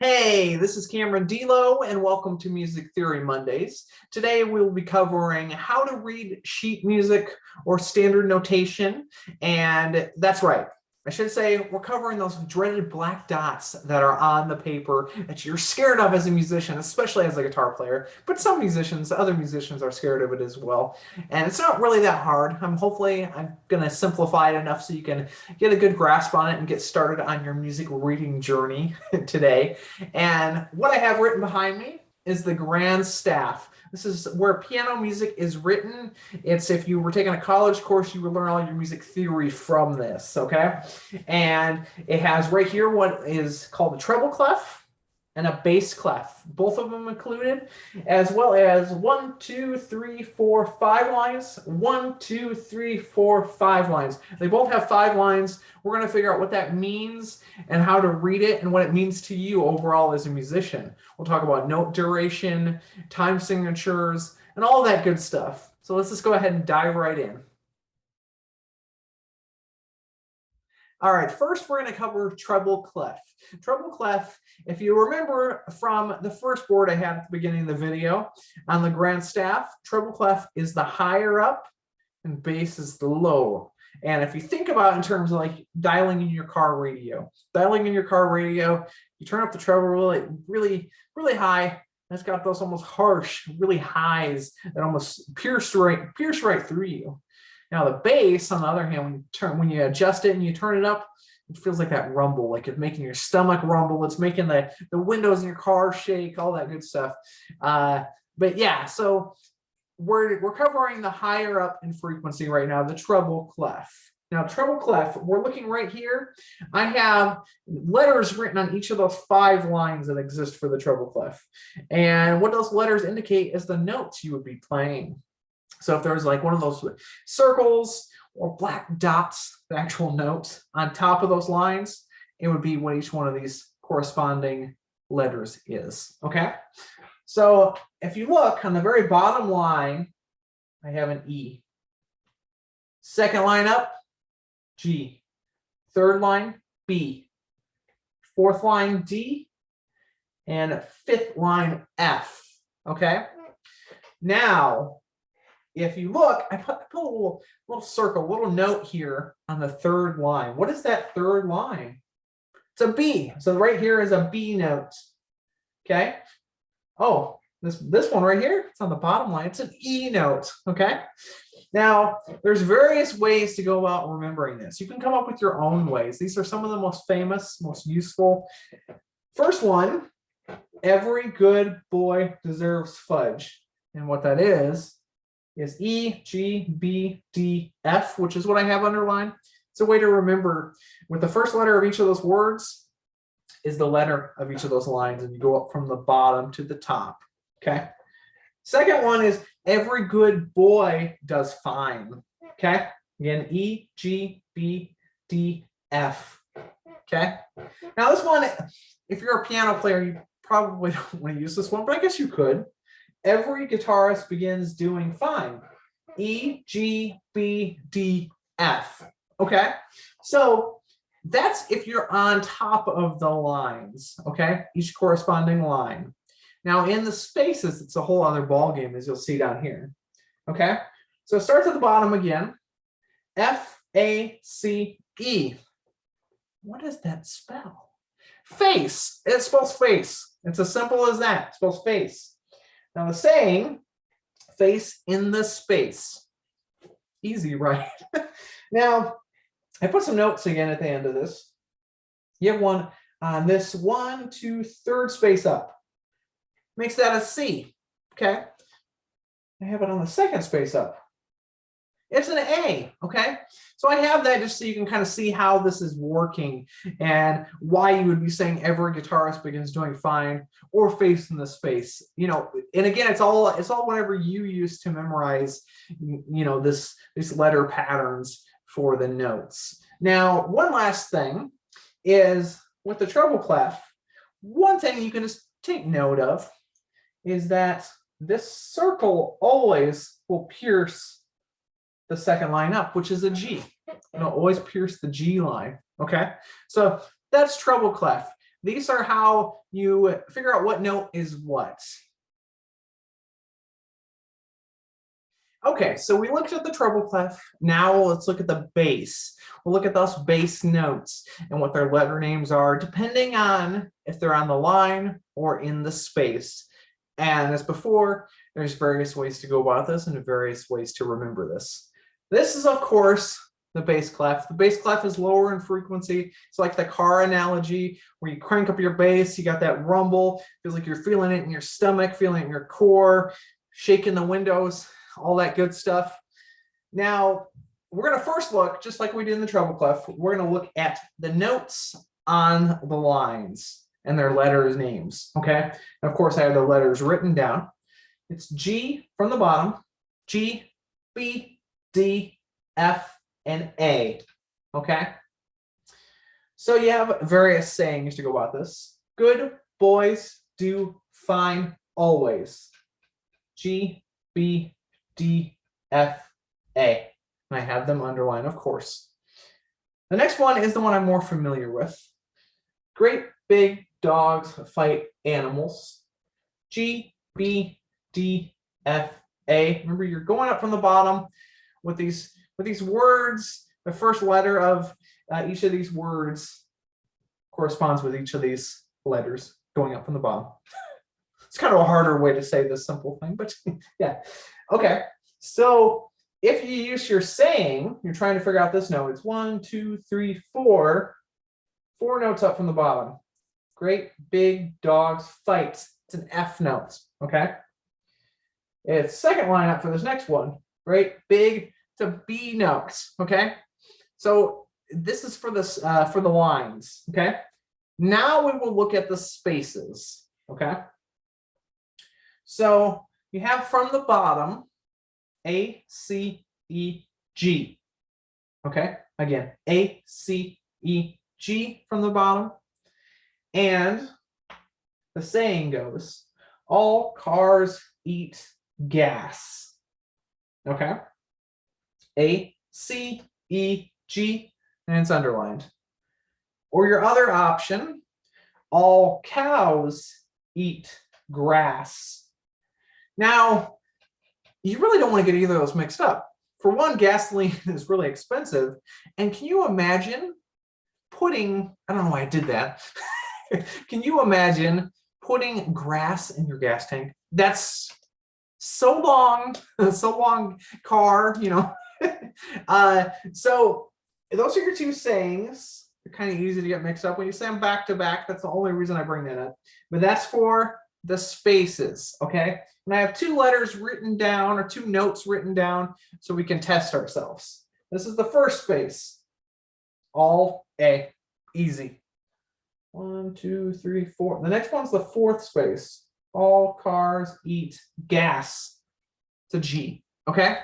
Hey, this is Cameron Delo, and welcome to Music Theory Mondays. Today we'll be covering how to read sheet music or standard notation, and that's right. I should say we're covering those dreaded black dots that are on the paper that you're scared of as a musician, especially as a guitar player. But some musicians, other musicians are scared of it as well. And it's not really that hard. Hopefully I'm going to simplify it enough so you can get a good grasp on it and get started on your music reading journey today. And what I have written behind me is the grand staff. This is where piano music is written. It's if you were taking a college course, you would learn all your music theory from this, okay? And it has right here what is called a treble clef and a bass clef, both of them included, as well as 1, 2, 3, 4, 5 lines. 1, 2, 3, 4, 5 lines. They both have 5 lines. We're going to figure out what that means and how to read it and what it means to you overall as a musician. We'll talk about note duration, time signatures, and all that good stuff. So let's just go ahead and dive right in. All right, first we're going to cover treble clef. Treble clef, if you remember from the first board I had at the beginning of the video on the grand staff, treble clef is the higher up and bass is the low. And if you think about it in terms of like dialing in your car radio, you turn up the treble really high. It's got those almost harsh, really highs that almost pierce right through you. Now the bass, on the other hand, when you adjust it and you turn it up, it feels like that rumble, like it's making your stomach rumble. It's making the windows in your car shake, all that good stuff. But yeah, so we're covering the higher up in frequency right now, the treble clef. Now treble clef, we're looking right here. I have letters written on each of those 5 lines that exist for the treble clef. And what those letters indicate is the notes you would be playing. So if there's like one of those circles or black dots, the actual notes on top of those lines, it would be what each one of these corresponding letters is, okay? So if you look on the very bottom line, I have an E. Second line up, G. Third line, B. Fourth line, D. And fifth line, F, okay? Now, if you look, I put a little circle, a little note here on the third line. What is that third line? It's a B. So right here is a B note. Okay. Oh, this one right here, it's on the bottom line. It's an E note. Okay. Now, there's various ways to go about remembering this. You can come up with your own ways. These are some of the most famous, most useful. First one, every good boy deserves fudge. And what that is E, G, B, D, F, which is what I have underlined. It's a way to remember with the first letter of each of those words is the letter of each of those lines, and you go up from the bottom to the top, okay? Second one is every good boy does fine, okay? Again, E, G, B, D, F, okay? Now this one, if you're a piano player, you probably don't want to use this one, but I guess you could. Every guitarist begins doing fine. E, G, B, D, F. Okay? So that's if you're on top of the lines, okay? Each corresponding line. Now in the spaces, it's a whole other ballgame, as you'll see down here. Okay? So it starts at the bottom again. F, A, C, E. What does that spell? Face. It spells face. It's as simple as that. It spells face. Now the saying, face in the space. Easy, right? Now, I put some notes again at the end of this. You have one on this 1, 2, third space up. Makes that a C, okay? I have it on the second space up. It's an A, okay? So I have that just so you can kind of see how this is working and why you would be saying every guitarist begins doing fine or face in the space. You know, and again, it's all whatever you use to memorize, you know, these letter patterns for the notes. Now, one last thing is with the treble clef, one thing you can just take note of is that this circle always will pierce the second line up, which is a G. It'll always pierce the G line, okay? So that's treble clef. These are how you figure out what note is what. Okay, so we looked at the treble clef. Now let's look at the bass. We'll look at those bass notes and what their letter names are, depending on if they're on the line or in the space. And as before, there's various ways to go about this and various ways to remember this. This is, of course, the bass clef. The bass clef is lower in frequency. It's like the car analogy where you crank up your bass, you got that rumble, feels like you're feeling it in your stomach, feeling it in your core, shaking the windows, all that good stuff. Now, we're going to first look, just like we did in the treble clef, we're going to look at the notes on the lines and their letters names, okay? And of course, I have the letters written down. It's G from the bottom, G, B, D, F, and A, okay? So you have various sayings to go about this. Good boys do fine always. G, B, D, F, A. And I have them underlined, of course. The next one is the one I'm more familiar with. Great big dogs fight animals. G, B, D, F, A. Remember, you're going up from the bottom with these words. The first letter of each of these words corresponds with each of these letters going up from the bottom. It's kind of a harder way to say this simple thing, but yeah. Okay, so if you use your saying, you're trying to figure out this note. It's 1, 2, 3, 4. 4 notes up from the bottom. Great big dogs fight. It's an F note, okay? It's second line up for this next one. Great big, it's a B note, okay? So this is for this for the lines, okay? Now we will look at the spaces, okay? So you have from the bottom A, C, E, G. Okay, again, A, C, E, G from the bottom. And the saying goes, all cars eat gas. Okay, A, C, E, G, and it's underlined. Or your other option, all cows eat grass. Now, you really don't want to get either of those mixed up. For one, gasoline is really expensive. And can you imagine putting, I don't know why I did that. Can you imagine putting grass in your gas tank? That's so long car, you know. So those are your two sayings. They're kind of easy to get mixed up. When you say them back to back, that's the only reason I bring that up. But that's for the spaces, okay? And I have two letters written down, or two notes written down, so we can test ourselves. This is the first space. All A, easy. 1, 2, 3, 4. The next one's the fourth space. All cars eat gas. It's a G, okay?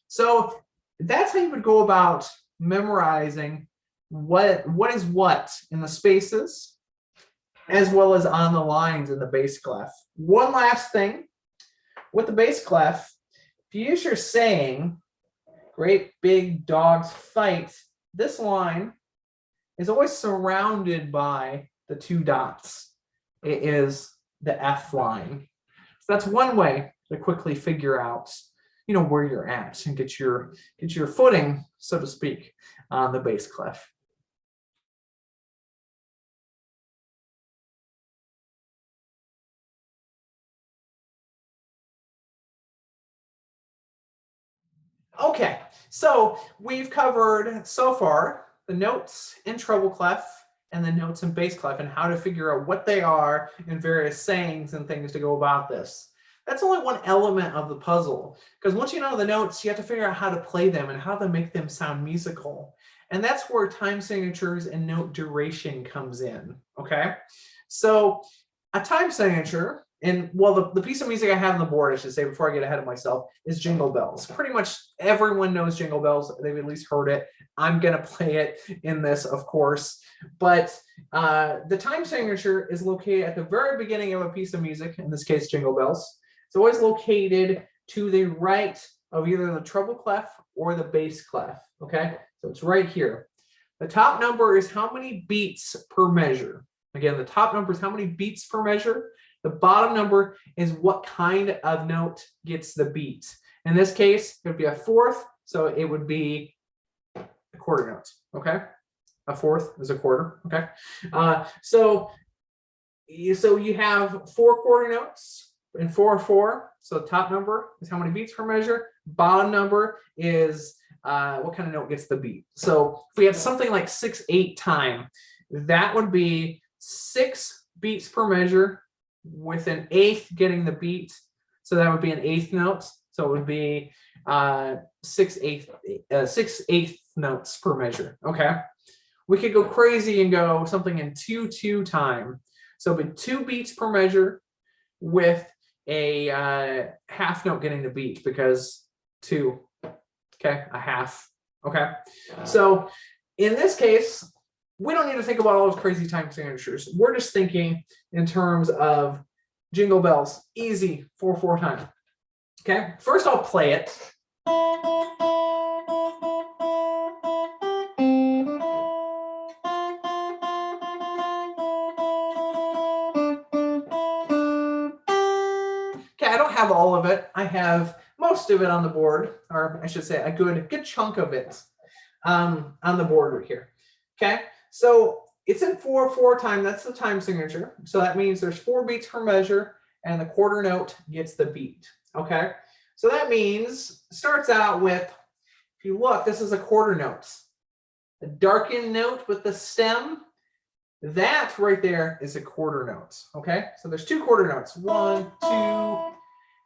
So that's how you would go about memorizing what is what in the spaces, as well as on the lines in the bass clef. One last thing, with the bass clef, if you use your saying, great big dogs fight, this line is always surrounded by the two dots. It is the F line. So that's one way to quickly figure out, you know, where you're at and get your footing, so to speak, on the bass clef. Okay, so we've covered so far the notes in treble clef and the notes in bass clef and how to figure out what they are and various sayings and things to go about this. That's only one element of the puzzle, because once you know the notes, you have to figure out how to play them and how to make them sound musical. And that's where time signatures and note duration comes in, okay? So a time signature, and well, the piece of music I have on the board, I should say, before I get ahead of myself, is Jingle Bells. Pretty much everyone knows Jingle Bells. They've at least heard it. I'm going to play it in this, of course. But the time signature is located at the very beginning of a piece of music, in this case, Jingle Bells. It's always located to the right of either the treble clef or the bass clef, okay? So it's right here. The top number is how many beats per measure. Again, the top number is how many beats per measure. The bottom number is what kind of note gets the beat. In this case, it would be a fourth, so it would be a quarter note, okay? A fourth is a quarter, okay? So you have 4 quarter notes and 4/4. So the top number is how many beats per measure. Bottom number is what kind of note gets the beat. So if we had something like 6/8 time, that would be 6 beats per measure with an eighth getting the beat. So that would be an eighth note. So it would be 6/8 notes per measure. Okay. We could go crazy and go something in 2/2 time. So it'd be 2 beats per measure with a half note getting the beat because 2, okay, a half. Okay. So in this case, we don't need to think about all those crazy time signatures. We're just thinking in terms of jingle bells, easy 4/4 time. Okay, first I'll play it. Okay, I don't have all of it. I have most of it on the board, or I should say a good chunk of it on the board right here. Okay, so it's in 4/4 time. That's the time signature. So that means there's 4 beats per measure, and the quarter note gets the beat. Okay, so that means it starts out with, if you look, this is a quarter note. A darkened note with the stem, that right there is a quarter note. Okay, so there's 2 quarter notes. 1, 2.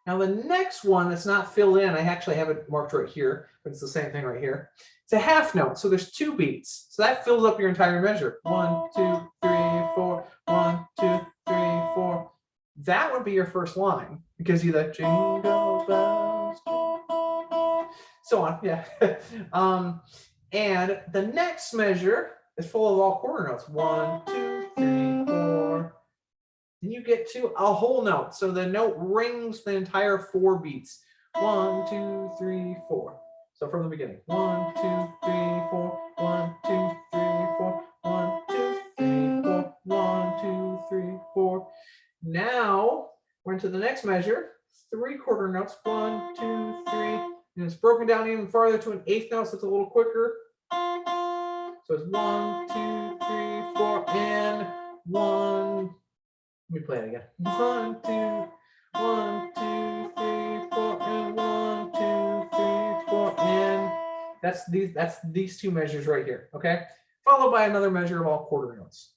Now the next one that's not filled in, I actually have it marked right here, but it's the same thing right here. It's a half note, so there's 2 beats. So that fills up your entire measure. 1, 2, 3, 4. 1, 2, 3, 4. That would be your first line because you the jingle bells, so on, yeah. And the next measure is full of all quarter notes. 1, 2, 3, 4. Then you get to a whole note. So the note rings the entire 4 beats. 1, 2, 3, 4. So from the beginning. 1, 2, 3, 4. 1, 2, 3, 4. 1, 2, 3, 4. 1, 2, 3, 4. Now we're into the next measure. 3 quarter notes. 1, 2, 3. And it's broken down even farther to an eighth note, so it's a little quicker. So it's 1, 2, 3, 4, and 1. Let me play it again. 1, 2, 1, 2, 3, 4, and 1, 2, 3, 4, and that's these 2 measures right here. Okay, followed by another measure of all quarter notes.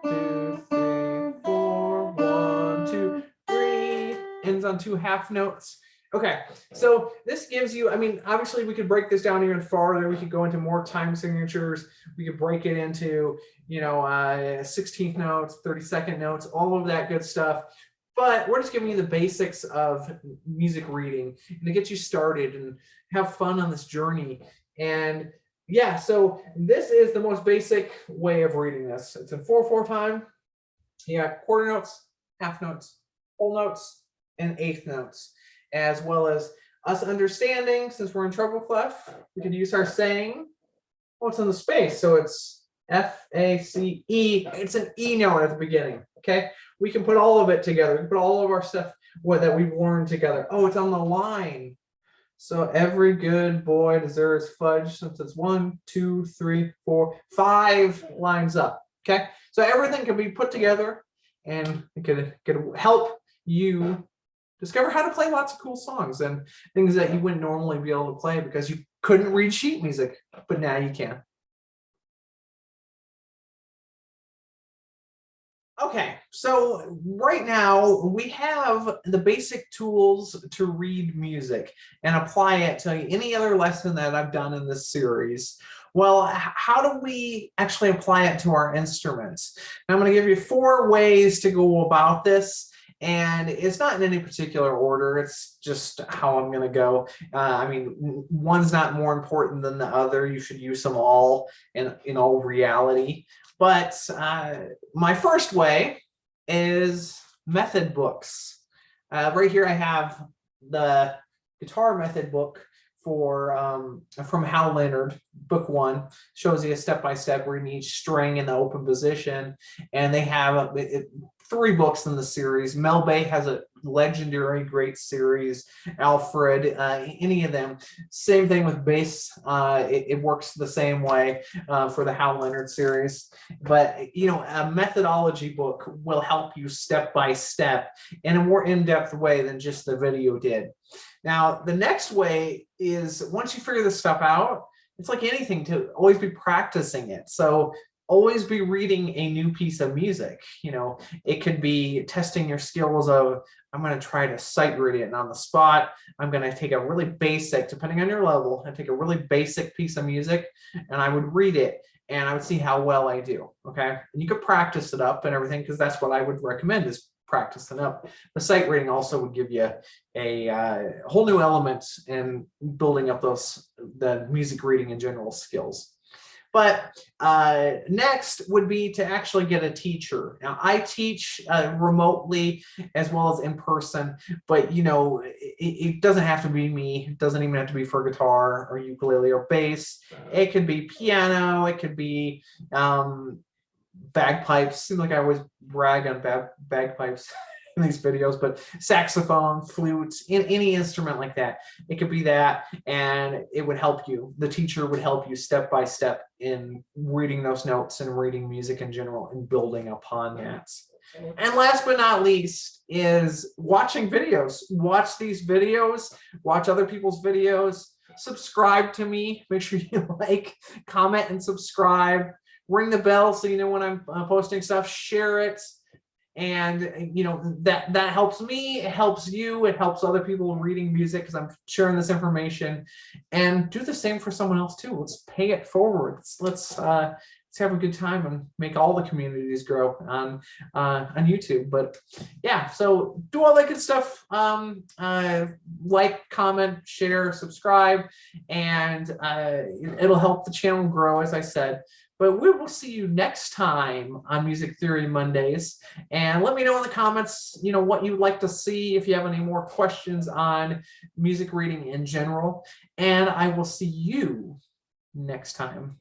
2, 3, 4, 1, 2, 3. Ends on 2 half notes. Okay, so this gives you, I mean, obviously we could break this down even farther. We could go into more time signatures. We could break it into, 16th notes, 32nd notes, all of that good stuff. But we're just giving you the basics of music reading and to get you started and have fun on this journey. And yeah, so this is the most basic way of reading this. It's in 4/4 time. You got quarter notes, half notes, whole notes, and eighth notes, as well as us understanding, since we're in treble clef, we can use our saying, what's in the space? So it's F-A-C-E. It's an E note at the beginning, okay? We can put all of it together. We can put all of our stuff that we've learned together. Oh, it's on the line. So every good boy deserves fudge, since it's 1, 2, 3, 4, 5 lines up, okay? So everything can be put together, and it could help you discover how to play lots of cool songs and things that you wouldn't normally be able to play because you couldn't read sheet music, but now you can. Okay, so right now we have the basic tools to read music and apply it to any other lesson that I've done in this series. Well, how do we actually apply it to our instruments? And I'm going to give you 4 ways to go about this. And it's not in any particular order. It's just how I'm going to go. I mean, one's not more important than the other. You should use them all in all reality. But my first way is method books. Right here I have the guitar method book for from Hal Leonard. book 1 shows you a step-by-step reading each string in the open position, and they have 3 books in the series. Mel Bay has a legendary great series. Alfred, any of them. Same thing with bass. It works the same way for the Hal Leonard series. But a methodology book will help you step by step in a more in-depth way than just the video did. Now, the next way is, once you figure this stuff out, it's like anything, to always be practicing it. So always be reading a new piece of music. It could be testing your skills of, I'm going to try to sight read it on the spot. I'm going to take a really basic, depending on your level, I take a really basic piece of music and I would read it and I would see how well I do. Okay. And you could practice it up and everything, because that's what I would recommend, is practicing up. The sight reading also would give you a whole new element in building up the music reading in general skills. But next would be to actually get a teacher. Now, I teach remotely as well as in person, but it doesn't have to be me. It doesn't even have to be for guitar or ukulele or bass. It could be piano. It could be bagpipes. Seems like I always brag on bagpipes in these videos, but saxophone, flutes, in any instrument like that. It could be that, and it would help you. The teacher would help you step by step in reading those notes and reading music in general and building upon that. And last but not least is watching videos. Watch these videos, watch other people's videos, subscribe to me. Make sure you like, comment, and subscribe. Ring the bell so you know when I'm posting stuff. Share it. And that helps me, it helps you, it helps other people reading music, because I'm sharing this information. And do the same for someone else too. Let's pay it forward. Let's have a good time and make all the communities grow on YouTube. But yeah, so do all that good stuff. Like, comment, share, subscribe, and it'll help the channel grow, as I said. But we will see you next time on Music Theory Mondays. And let me know in the comments, what you'd like to see, if you have any more questions on music reading in general. And I will see you next time.